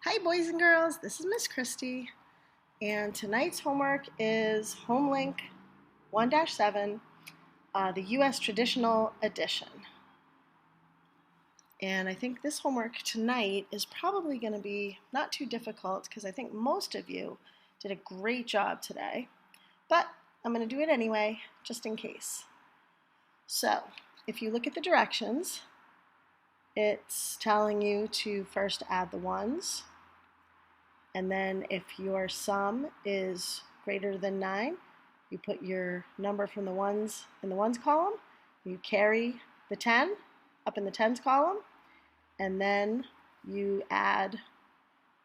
Hi boys and girls, this is Miss Christie, and tonight's homework is Homelink 1-7, the U.S. Traditional Edition. And I think this homework tonight is probably going to be not too difficult because I think most of you did a great job today, but I'm going to do it anyway, just in case. So, if you look at the directions, it's telling you to first add the ones. And then if your sum is greater than 9, you put your number from the ones in the ones column, you carry the 10 up in the tens column, and then you add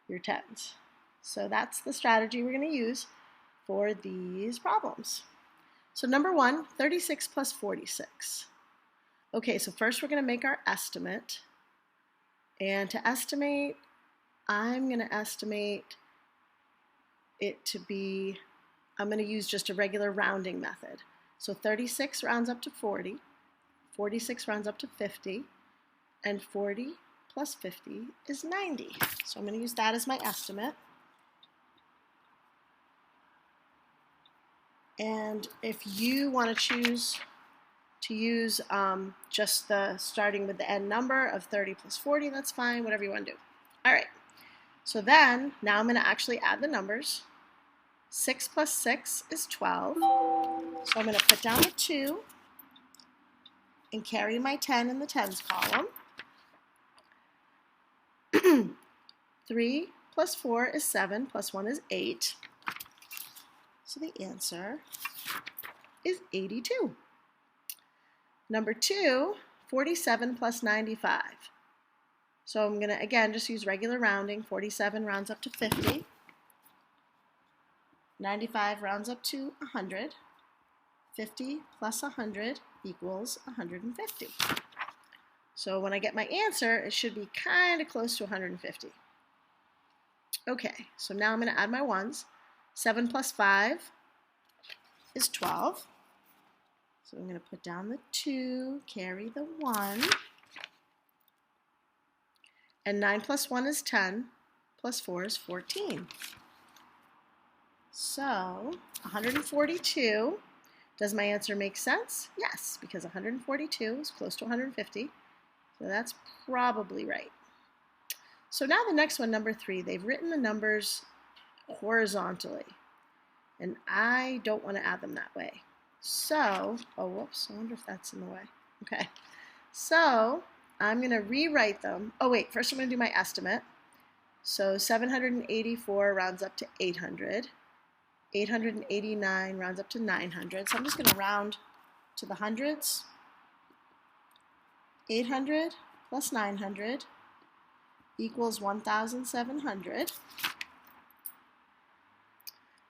your tens. So that's the strategy we're going to use for these problems. So number 1, 36 plus 46. Okay, so first we're going to make our estimate. And to estimate, I'm going to estimate it to be, I'm going to use just a regular rounding method. So 36 rounds up to 40, 46 rounds up to 50, and 40 plus 50 is 90. So I'm going to use that as my estimate. And if you want to choose to use just the starting with the end number of 30 plus 40, that's fine, whatever you want to do. All right. So then, now I'm going to actually add the numbers. 6 plus 6 is 12. So I'm going to put down the 2 and carry my 10 in the tens column. 3 plus 4 is 7, plus 1 is 8. So the answer is 82. Number 2, 47 plus 95. So I'm going to, again, just use regular rounding. 47 rounds up to 50. 95 rounds up to 100. 50 plus 100 equals 150. So when I get my answer, it should be kind of close to 150. Okay, so now I'm going to add my ones. 7 plus 5 is 12. So I'm going to put down the 2, carry the 1. And 9 plus 1 is 10, plus 4 is 14. So 142, does my answer make sense? Yes, because 142 is close to 150, so that's probably right. So now the next one, number 3, they've written the numbers horizontally, and I don't want to add them that way. So, oh whoops, I wonder if that's in the way. Okay, so I'm going to rewrite them. Oh wait, first I'm going to do my estimate. So 784 rounds up to 800. 889 rounds up to 900. So I'm just going to round to the hundreds. 800 plus 900 equals 1,700.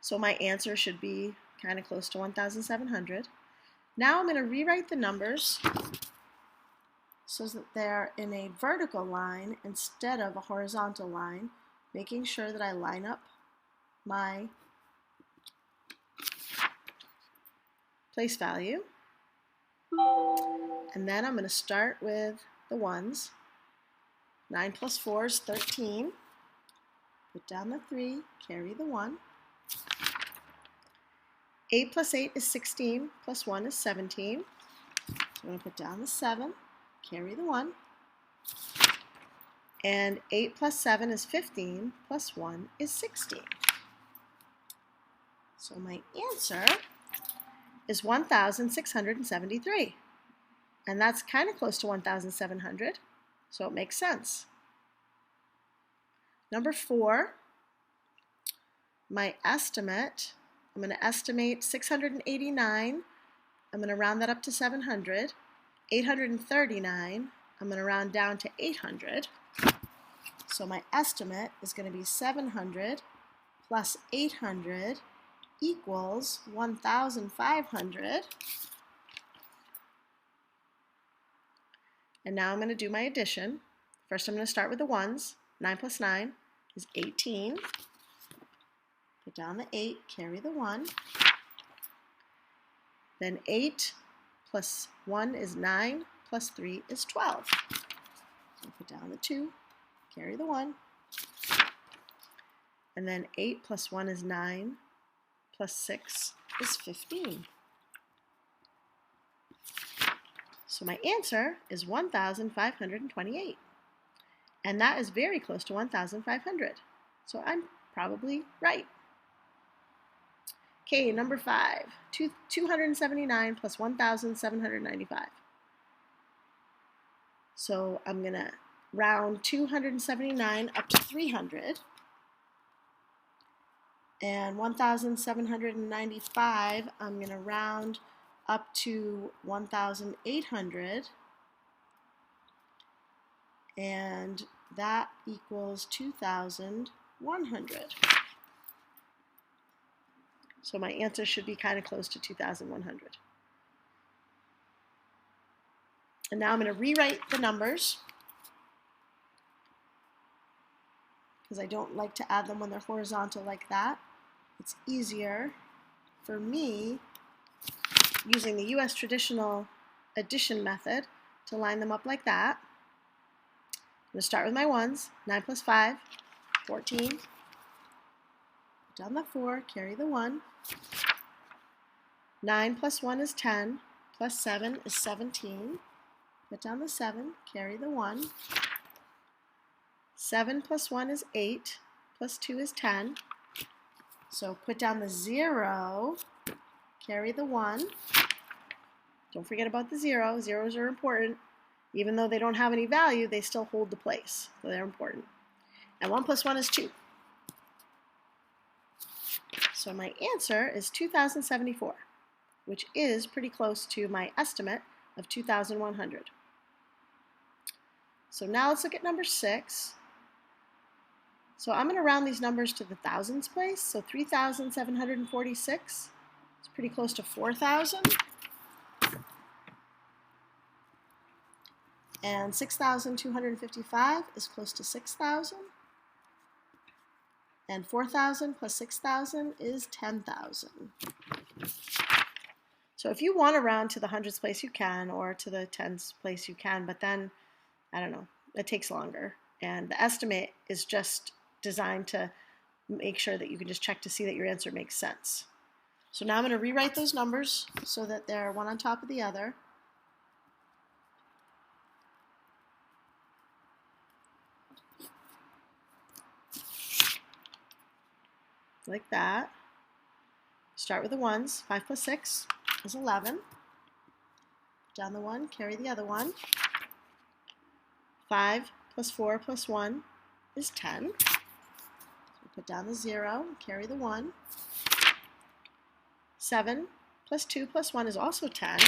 So my answer should be kind of close to 1,700. Now I'm going to rewrite the numbers so that they're in a vertical line instead of a horizontal line, making sure that I line up my place value. And then I'm going to start with the ones. 9 plus 4 is 13. Put down the 3, carry the 1. 8 plus 8 is 16, plus 1 is 17. So I'm going to put down the 7. Carry the 1. And 8 plus 7 is 15, plus 1 is 16. So my answer is 1,673. And that's kind of close to 1,700, so it makes sense. Number 4, my estimate, I'm going to estimate 689. I'm going to round that up to 700. 839, I'm going to round down to 800. So my estimate is going to be 700 plus 800 equals 1,500. And now I'm going to do my addition. First I'm going to start with the ones. 9 plus 9 is 18. Put down the 8, carry the 1. Then 8 plus 1 is 9, plus 3 is 12. So put down the 2, carry the 1. And then 8 plus 1 is 9, plus 6 is 15. So my answer is 1,528. And that is very close to 1,500. So I'm probably right. Okay, number 5, 279 plus 1,795. So I'm going to round 279 up to 300. And 1,795, I'm going to round up to 1,800. And that equals 2,100. So my answer should be kind of close to 2,100. And now I'm going to rewrite the numbers, because I don't like to add them when they're horizontal like that. It's easier for me, using the US traditional addition method, to line them up like that. I'm going to start with my ones. 9 plus 5, 14. Put down the 4, carry the 1. 9 plus 1 is 10, plus 7 is 17. Put down the 7, carry the 1. 7 plus 1 is 8, plus 2 is 10. So put down the 0, carry the 1. Don't forget about the 0. Zeros are important. Even though they don't have any value, they still hold the place. So they're important. And 1 plus 1 is 2. So my answer is 2,074, which is pretty close to my estimate of 2,100. So now let's look at number 6. So I'm going to round these numbers to the thousands place. So 3,746 is pretty close to 4,000. And 6,255 is close to 6,000. And 4,000 plus 6,000 is 10,000. So if you want to round to the hundreds place, you can, or to the tens place, you can, but then, I don't know, it takes longer. And the estimate is just designed to make sure that you can just check to see that your answer makes sense. So now I'm going to rewrite those numbers so that they're one on top of the other. Like that. Start with the ones. 5 plus 6 is 11. Down the 1, carry the other one. 5 plus 4 plus 1 is 10. So put down the 0, carry the 1. 7 plus 2 plus 1 is also 10. So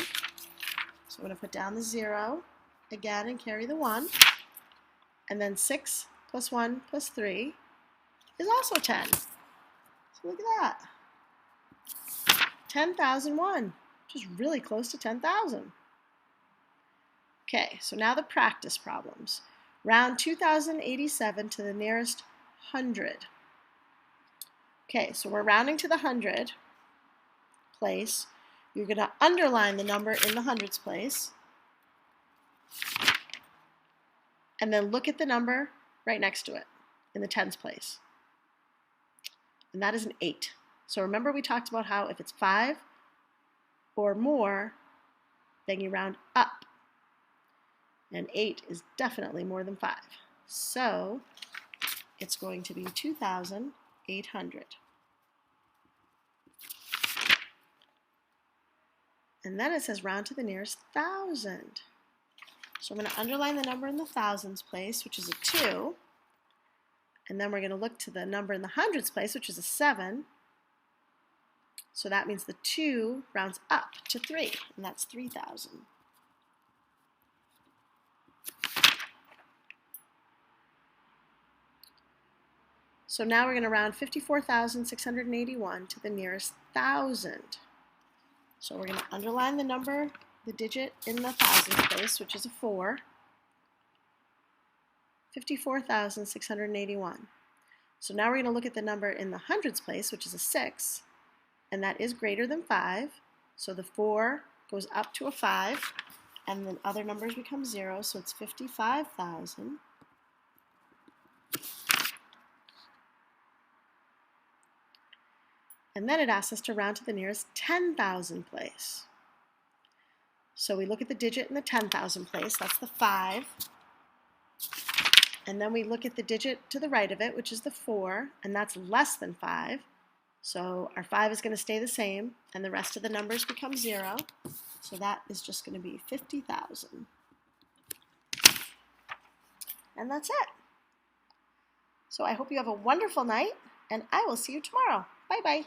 I'm going to put down the 0 again and carry the 1. And then 6 plus 1 plus 3 is also 10. So look at that. 10,001, which is really close to 10,000. Okay, so now the practice problems. Round 2,087 to the nearest 100. Okay, so we're rounding to the 100 place. You're going to underline the number in the hundreds place. And then look at the number right next to it in the tens place. And that is an 8. So remember we talked about how if it's 5 or more, then you round up. And 8 is definitely more than 5. So it's going to be 2,800. And then it says round to the nearest 1,000. So I'm going to underline the number in the thousands place, which is a 2. And then we're going to look to the number in the hundreds place, which is a 7. So that means the 2 rounds up to 3, and that's 3,000. So now we're going to round 54,681 to the nearest 1,000. So we're going to underline the number, the digit in the thousands place, which is a 4. 54,681. So now we're going to look at the number in the hundreds place, which is a 6, and that is greater than 5. So the 4 goes up to a 5, and then other numbers become 0, so it's 55,000. And then it asks us to round to the nearest 10,000 place. So we look at the digit in the 10,000 place, that's the 5. And then we look at the digit to the right of it, which is the 4, and that's less than 5. So our 5 is going to stay the same, and the rest of the numbers become 0. So that is just going to be 50,000. And that's it. So I hope you have a wonderful night, and I will see you tomorrow. Bye-bye.